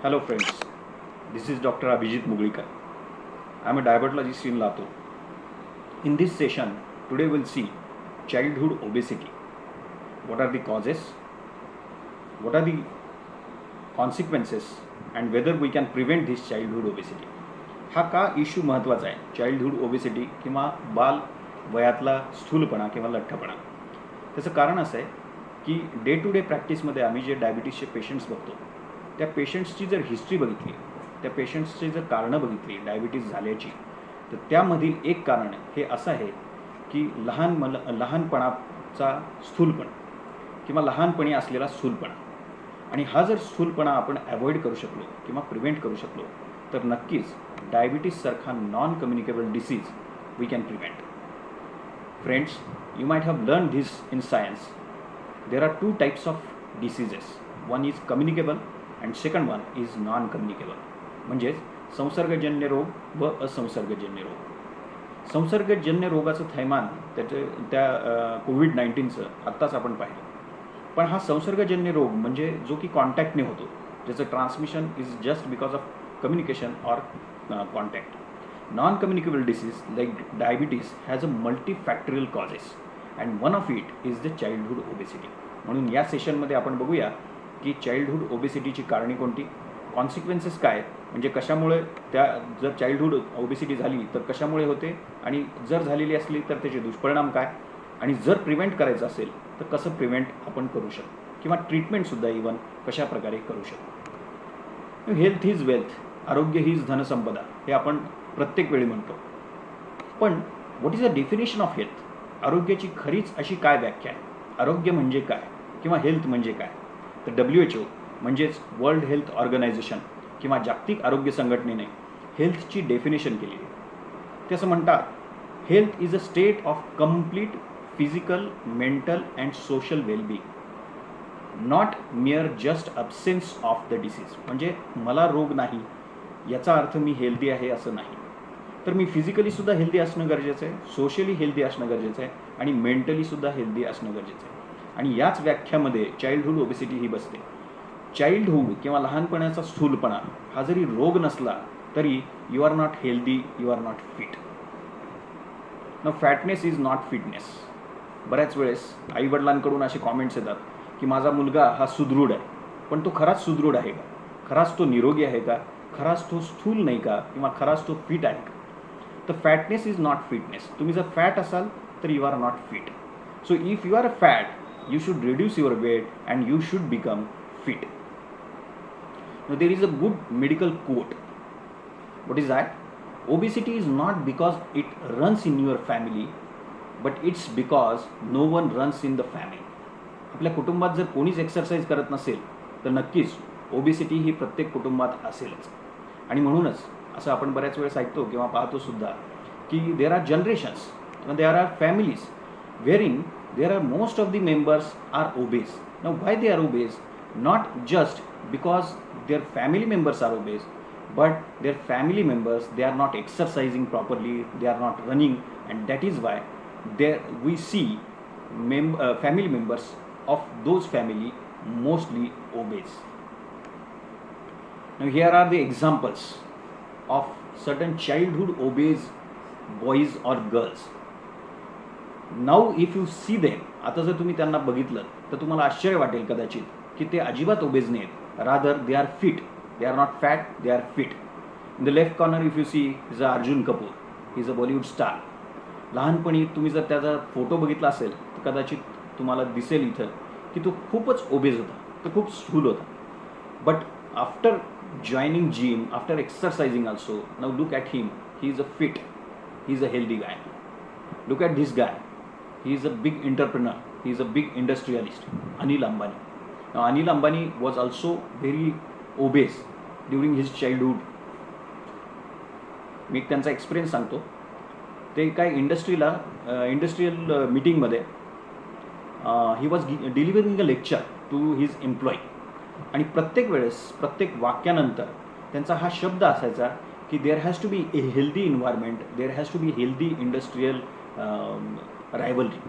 Hello friends, this is Dr. Abhijit Muglikar. I am a diabetologist in Latur. In this session, today we'll see childhood obesity. What are the causes? What are the consequences? And whether we can prevent this childhood obesity. हा का issue महत्त्वाचा आहे, childhood obesity किंवा बाल वयातला स्थूलपणा किंवा लठ्ठपणा. त्याचं कारण असं आहे की डे टू डे प्रॅक्टिसमध्ये आम्ही जे डायबिटीसचे पेशंट्स बघतो त्या पेशंट्सची जर हिस्ट्री बघितली, त्या पेशंट्सची जर कारणं बघितली डायबिटीस झाल्याची, तर त्यामधील एक कारण हे असं आहे की लहानपणाचा स्थूलपणा किंवा लहानपणी असलेला स्थूलपणा. आणि हा जर स्थूलपणा आपण अवॉइड करू शकलो किंवा प्रिव्हेंट करू शकलो तर नक्कीच डायबिटीससारखा non communicable disease we can prevent. Friends, you might have learned this in science. There are two types of diseases. One is communicable and second one is non-communicable. म्हणजेच संसर्गजन्य रोग व असंसर्गजन्य रोग. संसर्गजन्य रोगाचं थैमान त्या कोविड-19चं आत्ताच आपण पाहिलं. पण हा संसर्गजन्य रोग म्हणजे जो की कॉन्टॅक्टने होतो, ज्याचं transmission is just because of communication or contact. Non-communicable disease like diabetes has a multifactorial causes and one of it is the childhood obesity. म्हणून या सेशनमध्ये आपण बघूया की चाइल्डहुड ओबेसिटीची कारणे कोणती, कॉन्सिक्वेन्सेस काय, म्हणजे कशामुळे त्या जर चाइल्डहुड ओबेसिटी झाली तर कशामुळे होते आणि जर झालेली असली तर त्याचे दुष्परिणाम काय, आणि जर प्रिव्हेंट करायचं असेल तर कसं प्रिव्हेंट आपण करू शकतो किंवा ट्रीटमेंटसुद्धा इवन कशा प्रकारे करू शकतो. हेल्थ इज वेल्थ, आरोग्य हीच धनसंपदा, हे आपण प्रत्येक वेळी म्हणतो. पण what is the definition of health? आरोग्याची खरीच अशी काय व्याख्या आहे? आरोग्य म्हणजे काय किंवा हेल्थ म्हणजे काय? तर WHO म्हणजेच वर्ल्ड हेल्थ ऑर्गनायझेशन किंवा जागतिक आरोग्य संघटनेने हेल्थची डेफिनेशन केली आहे. ते असं म्हणतात, health is a state of complete physical, mental and social wellbeing, not मिअर just absence of the disease. म्हणजे मला रोग नाही याचा अर्थ मी हेल्दी आहे असं नाही, तर मी फिजिकलीसुद्धा हेल्दी असणं गरजेचं आहे, सोशली हेल्दी असणं गरजेचं आहे आणि मेंटलीसुद्धा हेल्दी असणं गरजेचं आहे. आणि याच व्याख्यामध्ये चाइल्डहुड ओबेसिटी ही बसते. चाइल्डहुड किंवा लहानपणाचा स्थूलपणा हा जरी रोग नसला तरी you are not healthy, you are not fit. न फॅटनेस इज नॉट फिटनेस. बऱ्याच वेळेस आईवडिलांकडून असे कॉमेंट्स येतात की माझा मुलगा हा सुदृढ आहे, पण तो खराच सुदृढ आहे का, खराच तो निरोगी आहे का, खराच तो स्थूल नाही का, किंवा खराच तो फिट आहे का? तर फॅटनेस इज नॉट फिटनेस. तुम्ही जर फॅट असाल तर you are not fit. So if you are a fat you should reduce your weight and you should become fit. Now there is a good medical quote. What is that? Obesity is not because it runs in your family, but it's because no one runs in the family. आपल्या कुटुंबात जर कोणीच exercise करत नसेल तर नक्कीच obesity ही प्रत्येक कुटुंबात असेलच. आणि म्हणूनच असं आपण बऱ्याच वेळेस ऐकतो किंवा पाहतो सुद्धा की देर आर जनरेशन्स किंवा there are families wearing there are most of the members are obese. Now why they are obese? Not just because their family members are obese, but their family members, they are not exercising properly, they are not running, and that is why we see family members of those family mostly obese. Now here are the examples of certain childhood obese boys or girls. Now if you see them, आता जर तुम्ही त्यांना बघितलं तर तुम्हाला आश्चर्य वाटेल कदाचित की ते अजिबात ओबेज नाहीत. Rather they are fit, they are not fat, they are fit. In the left corner if you see is Arjun Kapoor, he is a Bollywood star. लहानपणी तुम्ही जर त्याचा फोटो बघितला असेल तर कदाचित तुम्हाला दिसेल इथं की तो खूपच ओबेज होता, तो खूप स्थूल होता. But after joining gym, after exercising also, now look at him, he is a fit, he is a healthy guy. Look at this guy, he is a big entrepreneur, he is a big industrialist, Anil Ambani. Now, Anil Ambani was also very obese during his childhood. मी त्यांचा experience सांगतो. ते काय industrial मीटिंगमध्ये he was delivering a lecture to his employee, आणि प्रत्येक वेळेस प्रत्येक वाक्यानंतर त्यांचा हा शब्द असायचा की there has to be a healthy environment, there has to be healthy industrial rivalry.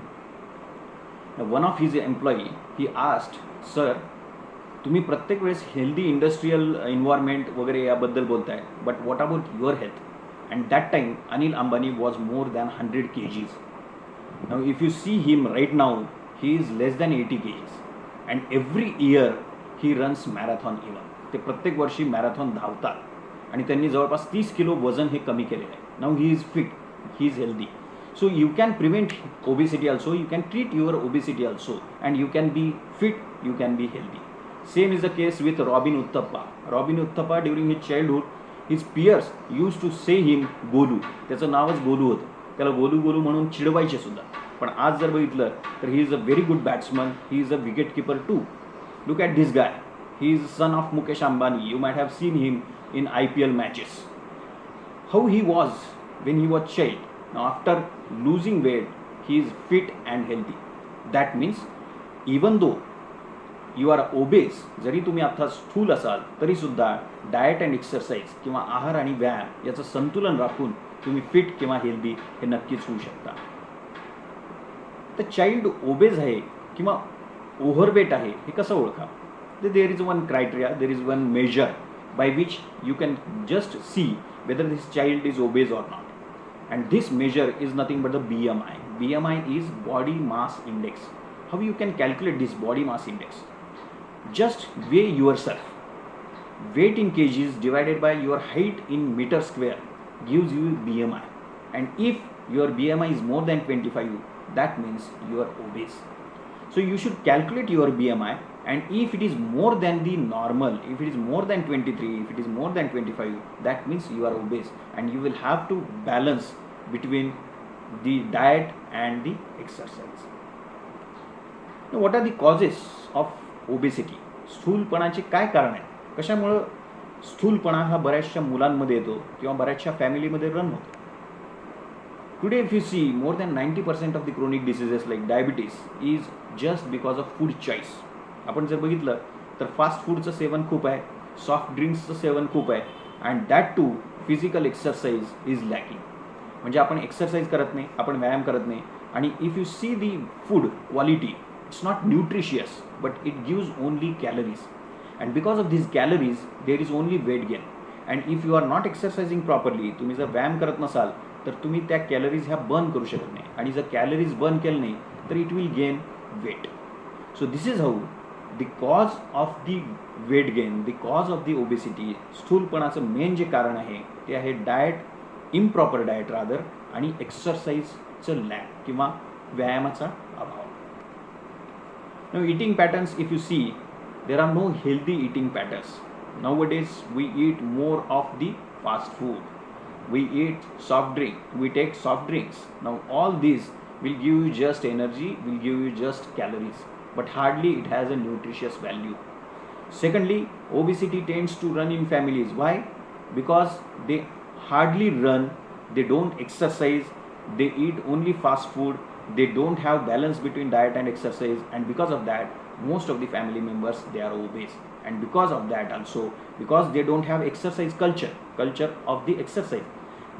One of his employee he asked, sir तुम्ही प्रत्येक वेळेस हेल्दी इंडस्ट्रियल एन्व्हायरमेंट वगैरे याबद्दल बोलताय, but what about your health? And that time Anil Ambani was more than 100 kgs. Now if you see him right now, he is less than 80 kgs. And every year he runs marathon even. ते प्रत्येक वर्षी marathon धावतात आणि त्यांनी जवळपास 30 kilo वजन हे कमी केलेलं आहे. Now he is fit, he is healthy. So you can prevent obesity also, you can treat your obesity also, and you can be fit, you can be healthy. Same is the case with Robin Uthappa. Robin Uthappa during his childhood, his peers used to say him Golu. त्याचं नावच गोलू होतं. त्याला गोलू गोलू म्हणून चिडवायचे सुद्धा. पण आज जर बघितलं तर he is a very good batsman, he is a wicket keeper too. Look at this guy. He is son of Mukesh Ambani. You might have seen him in IPL matches. How he was when he was child. Now after losing weight, he is fit and healthy. That means even though you are obese, जरी तुम्ही आता स्थूल असाल तरी सुद्धा diet and exercise किंवा आहार आणि व्यायाम याचं संतुलन राखून तुम्ही फिट किंवा हेल्दी हे नक्कीच होऊ शकता. तर चाइल्ड ओबेज आहे किंवा ओव्हरवेट आहे हे कसं ओळखा? There is one criteria, there is one major by which you can just see whether this child is obese or not. And this measure is nothing but the BMI. BMI is body mass index. How you can calculate this body mass index? Just weigh yourself. Weight in kgs divided by your height in meter square gives you BMI. And if your BMI is more than 25, that means you are obese. So you should calculate your BMI. And if it is more than the normal, if it is more than 23, if it is more than 25, that means you are obese, and you will have to balance between the diet and the exercise. Now, what are the causes of obesity? स्थूलपणाचे काय कारण आहे? कशामुळे स्थूलपणा हा बऱ्याचशा मुलांमध्ये येतो किंवा बऱ्याचशा फॅमिलीमध्ये रन होतो? Today if you see, more than 90% of the chronic diseases like diabetes is just because of food choice. आपण जर बघितलं तर फास्ट फूडचं सेवन खूप आहे, सॉफ्ट ड्रिंक्सचं सेवन खूप आहे, and that too physical exercise is lacking. म्हणजे आपण एक्सरसाइज करत नाही, आपण व्यायाम करत नाही. आणि if you see the food quality, it's not nutritious but it gives only calories. And because of this calories there is only weight gain. And if you are not exercising properly, तुम्ही जर व्यायाम करत नसाल तर तुम्ही त्या calories ह्या burn करू शकत नाही. आणि जर कॅलरीज बर्न केलं नाही तर it will gain weight. So this is how the cause of the weight gain, the cause of the obesity, स्थूलपणाचं मेन जे कारण आहे ते आहे डाएट, इम्प्रॉपर डाएट रादर, आणि एक्सरसाइजचं लॅक किंवा व्यायामाचा अभाव. Now eating patterns, if you see, there are no healthy eating patterns. Nowadays we eat more of the fast food. We eat soft drink, we take soft drinks. Now all these will give you just energy, will give you just calories, but hardly it has a nutritious value. Secondly, obesity tends to run in families. Why? Because they hardly run, they don't exercise, they eat only fast food, they don't have balance between diet and exercise, and because of that most of the family members they are obese. And because of that also, because they don't have exercise culture of the exercise,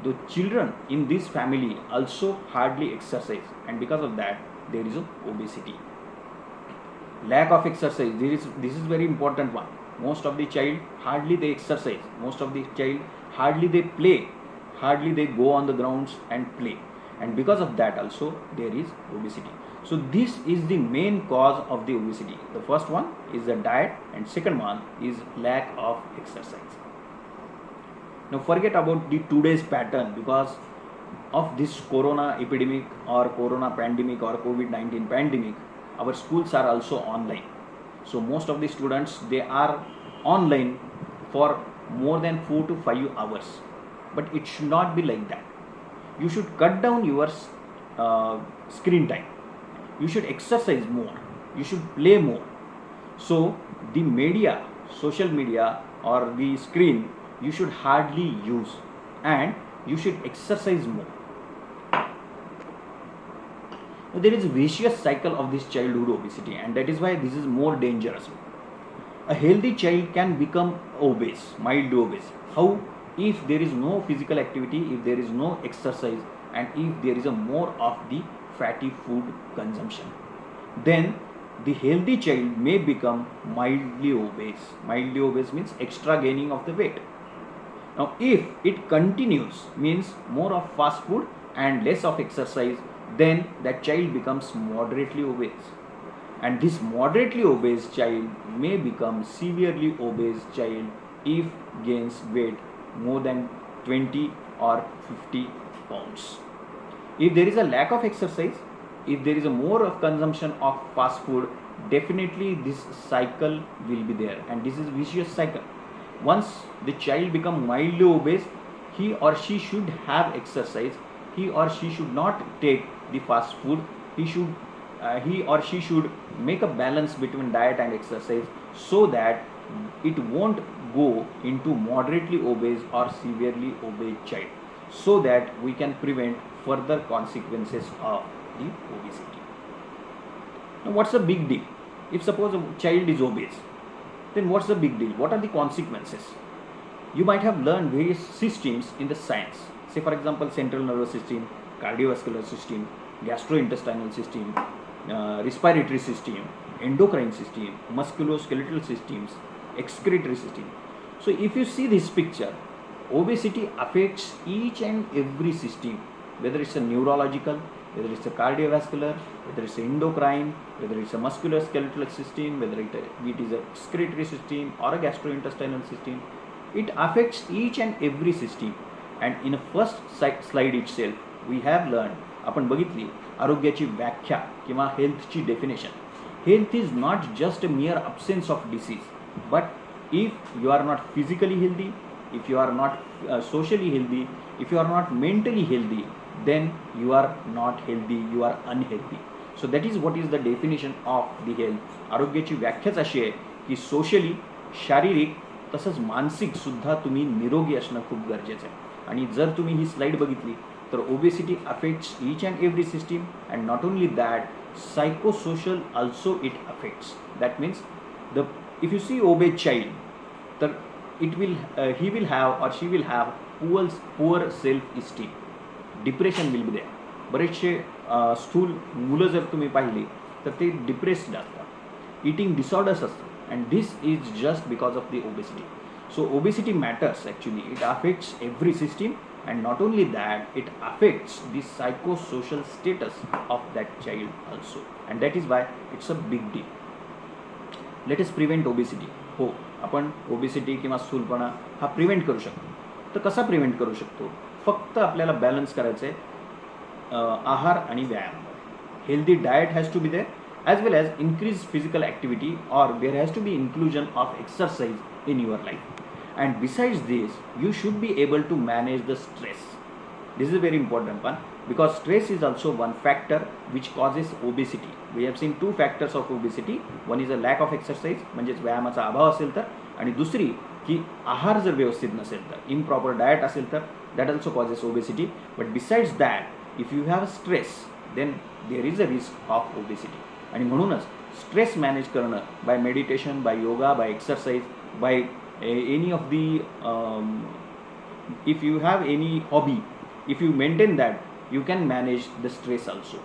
the children in this family also hardly exercise, and because of that there is a obesity. Lack of exercise, this is very important one. Most of the child hardly they exercise, most of the child hardly they play, hardly they go on the grounds and play, and because of that also there is obesity. So this is the main cause of the obesity. The first one is the diet, and second one is lack of exercise. Now forget about the today's pattern. Because of this corona epidemic or corona pandemic or COVID-19 pandemic, our schools are also online. So most of the students they are online for more than 4 to 5 hours. But it should not be like that. You should cut down your screen time. You should exercise more. You should play more. So the media, social media or the screen, you should hardly use, and you should exercise more. There is a vicious cycle of this childhood obesity, and that is why this is more dangerous. A healthy child can become obese, mild obese. How? If there is no physical activity, if there is no exercise, and if there is a more of the fatty food consumption. Then the healthy child may become mildly obese. Mildly obese means extra gaining of the weight. Now, if it continues, means more of fast food and less of exercise, then that child becomes moderately obese. And this moderately obese child may become severely obese child if gains weight more than 20 or 50 pounds. If there is a lack of exercise, if there is a more of consumption of fast food, definitely this cycle will be there, and this is vicious cycle. Once the child become mildly obese, he or she should have exercise. He or she should not take the fast food. He or she should make a balance between diet and exercise, so that it won't go into moderately obese or severely obese child, so that we can prevent further consequences of the obesity. Now, what's the big deal? If suppose a child is obese, then what's the big deal? What are the consequences? You might have learned various systems in the science. Say for example, central nervous system, cardiovascular system, gastrointestinal system, respiratory system, endocrine system, musculoskeletal systems, excretory system. So if you see this picture, obesity affects each and every system, whether it's a neurological, whether it's a cardiovascular, whether it's a endocrine, whether it's a musculoskeletal system, whether it is a excretory system or a gastrointestinal system. It affects each and every system. And in a first slide itself, we have learned, आपण बघितली आरोग्याची व्याख्या किंवा हेल्थची definition. Health is not just a mere absence of disease, but if you are not physically healthy, if you are not socially healthy, if you are not mentally healthy, then you are not healthy, you are unhealthy. So that is what is the definition of the health. आरोग्याची व्याख्याच अशी आहे की socially, शारीरिक तसंच मानसिक सुद्धा तुम्ही निरोगी असणं खूप गरजेचं आहे. आणि जर तुम्ही ही स्लाइड बघितली तर obesity affects each and every system, and not only that, psychosocial also it affects. That means if you see obese child, तर he will have or she will have poor self esteem, depression will be there. बरेचसे स्थूल मुलं जर तुम्ही पाहिली तर ते depressed असतात, इटिंग डिसऑर्डर्स असतात, and this is just because of the obesity. So obesity matters actually, it affects every system, and not only that, it affects the psychosocial status of that child also, and that is why it's a big deal. Let us prevent obesity. हो, आपण obesity किंवा स्थूलपणा हा prevent करू शकतो. तर कसा prevent करू शकतो? फक्त आपल्याला बॅलन्स करायचं आहे आहार आणि व्यायाम. Healthy diet has to be there, as well as increase physical activity, or there has to be inclusion of exercise in your life. And besides this, you should be able to manage the stress. This is a very important one, because stress is also one factor which causes obesity. We have seen two factors of obesity. One is a lack of exercise, म्हणजेच व्यायामाचा अभाव असेल तर, आणि दुसरी की आहार जर व्यवस्थित नसेल तर, improper diet असेल तर, that also causes obesity. But besides that, if you have stress, then there is a risk of obesity. आणि म्हणूनच स्ट्रेस मॅनेज करणं by meditation, by yoga, by exercise, by any of the if you have any hobby, if you maintain that, you can manage the stress also.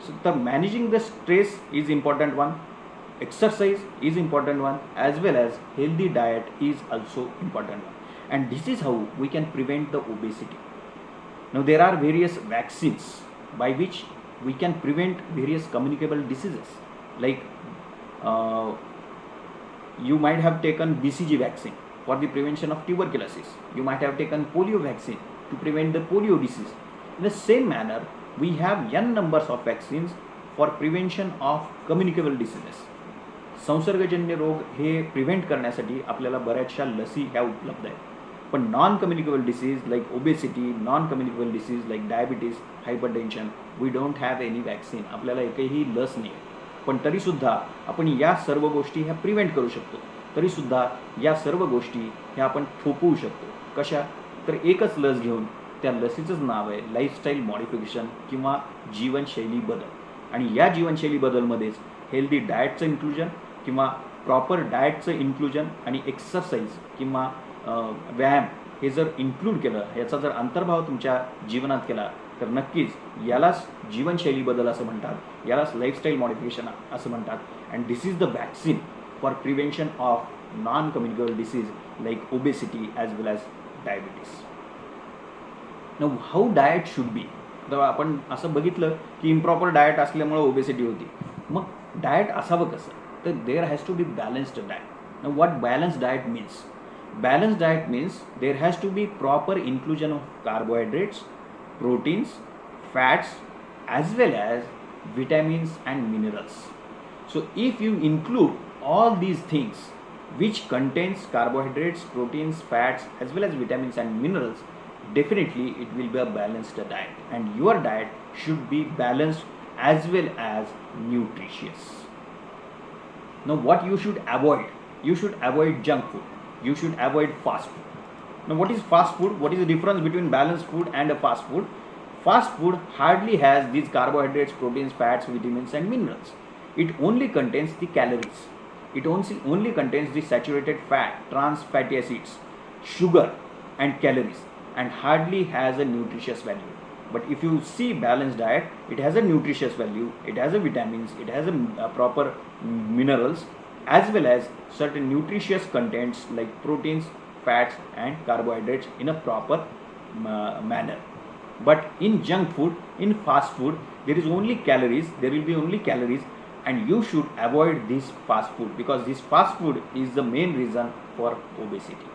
So the managing the stress is important one, exercise is important one, as well as healthy diet is also important one, and this is how we can prevent the obesity. Now there are various vaccines by which we can prevent various communicable diseases, like you might have taken BCG vaccine for the prevention of tuberculosis. You might have taken polio vaccine to prevent the polio disease. In the same manner, we have n numbers of vaccines for prevention of communicable diseases. संसर्गजन्य रोग हे prevent करण्यासाठी आपल्याला बऱ्याचशा लसी ह्या उपलब्ध आहेत. पण non communicable disease like obesity, non communicable disease like diabetes, hypertension, we don't have any vaccine. आपल्याला एकही लस नाही. पण तरीसुद्धा आपण या सर्व गोष्टी ह्या प्रिव्हेंट करू शकतो. तरीसुद्धा या सर्व गोष्टी ह्या आपण थोपवू शकतो. कशा? तर एकच लस घेऊन, त्या लसीचंच नाव आहे लाईफस्टाईल मॉडिफिकेशन किंवा जीवनशैली बदल. आणि या जीवनशैली बदलमध्येच हेल्दी डाएटचं इन्क्लुजन किंवा प्रॉपर डाएटचं इन्क्लुजन आणि एक्सरसाइज किंवा व्यायाम हे जर इन्क्लूड केलं, याचा जर अंतर्भाव तुमच्या जीवनात केला, तर नक्कीच यालाच जीवनशैली बदल असं म्हणतात, यालाच लाईफस्टाईल मॉडिफिकेशन असं म्हणतात. And this is the vaccine for prevention of non communicable disease like obesity as well as diabetes. न हाऊ डाएट शुड बी. तर आपण असं बघितलं की इम्प्रॉपर डाएट असल्यामुळे ओबेसिटी होती. मग डाएट असावं कसं? तर there has to be balanced diet. Now what balanced diet means? Balanced diet means there has to be proper inclusion of carbohydrates, proteins, fats as well as vitamins and minerals. So if you include all these things which contains carbohydrates, proteins, fats as well as vitamins and minerals, definitely it will be a balanced diet, and your diet should be balanced as well as nutritious. Now what you should avoid? You should avoid junk food. You should avoid fast food. Now what is fast food? What is the difference between balanced food and a fast food? Fast food hardly has these carbohydrates, proteins, fats, vitamins and minerals. It only contains the calories. It only contains the saturated fat, trans fatty acids, sugar and calories, and hardly has a nutritious value. But if you see balanced diet, it has a nutritious value, it has a vitamins, it has a proper minerals as well as certain nutritious contents like proteins, fats and carbohydrates in a proper manner. But in junk food, in fast food, there is only calories, there will be only calories, and you should avoid this fast food because this fast food is the main reason for obesity.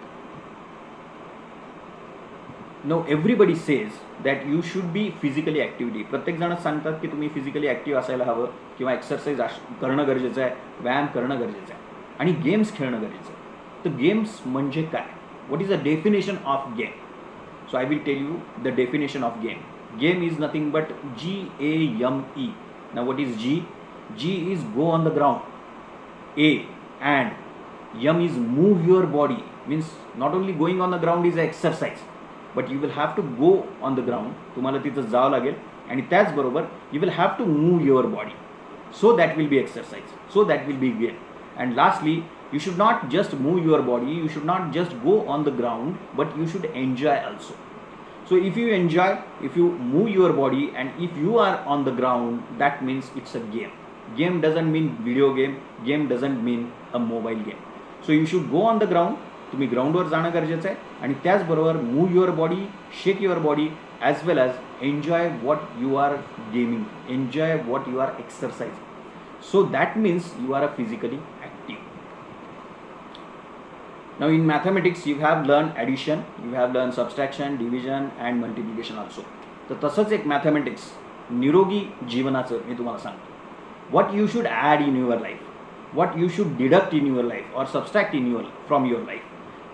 Now everybody says that you should be physically activity. प्रत्येक जण सांगतात की तुम्ही physically active असायला हवं किंवा exercise करणं गरजेचं आहे, व्यायाम करणं गरजेचं आहे आणि गेम्स खेळणं गरजेचं आहे. तर गेम्स म्हणजे काय? What is the definition of game? So I will tell you the definition of game. Game is nothing but GAME. Now what is G? G is go on the ground. A and M is move your body. Means not only going on the ground is exercise, but you will have to go on the ground. तुम्हाला तिथं जावं लागेल आणि त्याचबरोबर you will have to move your body. So that will be exercise. So that will be game. And lastly, you should not just move your body. You should not just go on the ground, but you should enjoy also. So if you enjoy, if you move your body and if you are on the ground, that means it's a game. Game doesn't mean video game. Game doesn't mean a mobile game. So you should go on the ground. तुम्ही ग्राउंडवर जाणं गरजेचं आहे आणि त्याचबरोबर move your body, shake your body as well as enjoy what you are gaming, enjoy what you are exercise. So that means you are a physically active. Now in mathematics you have learned addition, you have learned subtraction, division and multiplication also. तर तसंच एक mathematics निरोगी जीवनाचं मी तुम्हाला सांगतो. What you should add in your life, what you should deduct in your life or subtract from your life,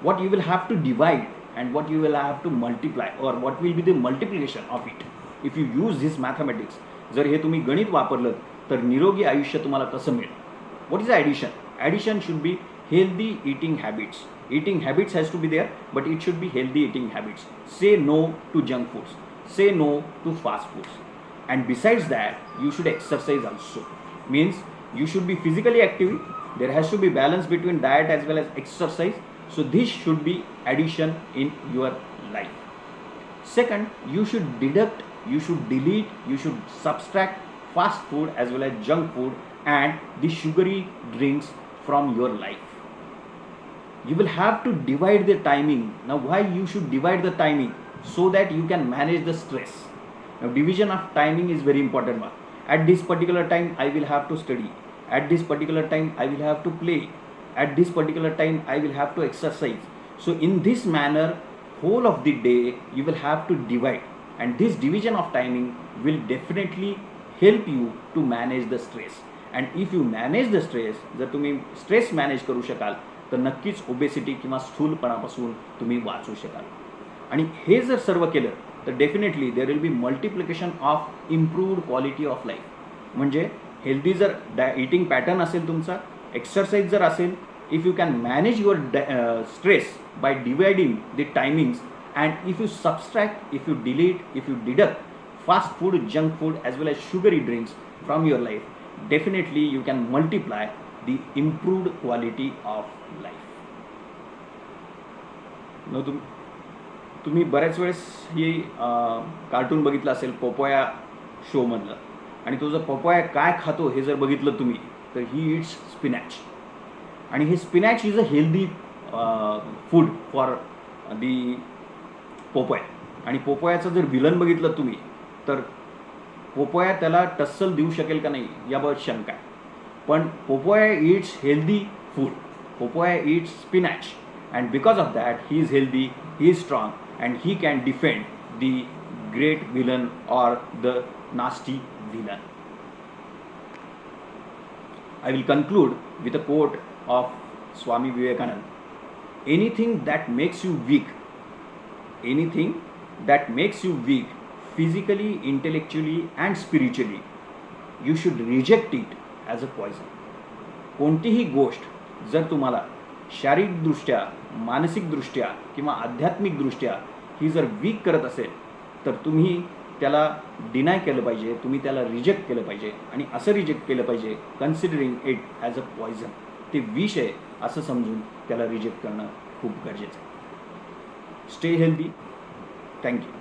what you will have to divide and what you will have to multiply or what will be the multiplication of it. If you use this mathematics, जर हे तुम्ही गणित वापरलं तर निरोगी आयुष्य तुम्हाला कसं मिळेल. What is addition? Addition should be healthy eating habits. Eating habits has to be there, but it should be healthy eating habits. Say no to junk foods. Say no to fast foods. And besides that, you should exercise also. Means you should be physically active. There has to be balance between diet as well as exercise. So this should be addition in your life. Second, you should deduct, you should delete, you should subtract fast food as well as junk food and the sugary drinks from your life. You will have to divide the timing. Now why you should divide the timing? So that you can manage the stress. Now division of timing is very important one. At this particular time I will have to study. At this particular time I will have to play. At this particular time I will have to exercise. So in this manner, whole of the day you will have to divide. And this division of timing will definitely help you to manage the stress. And if you manage the stress, जर तुम्ही stress manage करू शकाल तर नक्कीच obesity किंवा स्थूलपणापासून तुम्ही वाचू शकाल. आणि हे जर सर्व केलं तर definitely there will be multiplication of improved quality of life. म्हणजे हेल्दी जर ईटिंग पॅटर्न असेल तुमचा, एक्सरसाइज जर असेल, if you can manage your stress by dividing the timings and if you subtract, if you delete, if you deduct fast food, junk food as well as sugary drinks from your life, definitely you can multiply the improved quality of life. तुम्ही बऱ्याच वेळेस ही cartoon बघितलं असेल पोपोया शोमधलं, आणि तो जर पोपोया काय खातो हे जर बघितलं तुम्ही, तर ही इट्स स्पिनॅच. आणि हे spinach is a healthy food for the Popeye. आणि पोपोयाचं जर विलन बघितलं तुम्ही, तर पोपोया त्याला टस्सल देऊ शकेल का नाही याबाबत शंका आहे. पण Popeye it's healthy food. Popeye it's spinach, and because of that he is healthy, he is strong, and he can defend the great villain or the nasty villain. I will conclude with a quote of Swami Vivekananda: anything that makes you weak, anything that makes you weak physically, intellectually and spiritually, you should reject it as a poison. कोणतीही गोष्ट जर तुम्हाला शारीरिकदृष्ट्या, मानसिकदृष्ट्या किंवा आध्यात्मिकदृष्ट्या ही जर week करत असेल, तर तुम्ही त्याला डिनाय केलं पाहिजे, तुम्ही त्याला रिजेक्ट केलं पाहिजे. आणि असं रिजेक्ट केलं पाहिजे considering it as a poison. ते विष आहे असं समजून त्याला रिजेक्ट करणं खूप गरजेचं आहे. Stay healthy. थँक्यू.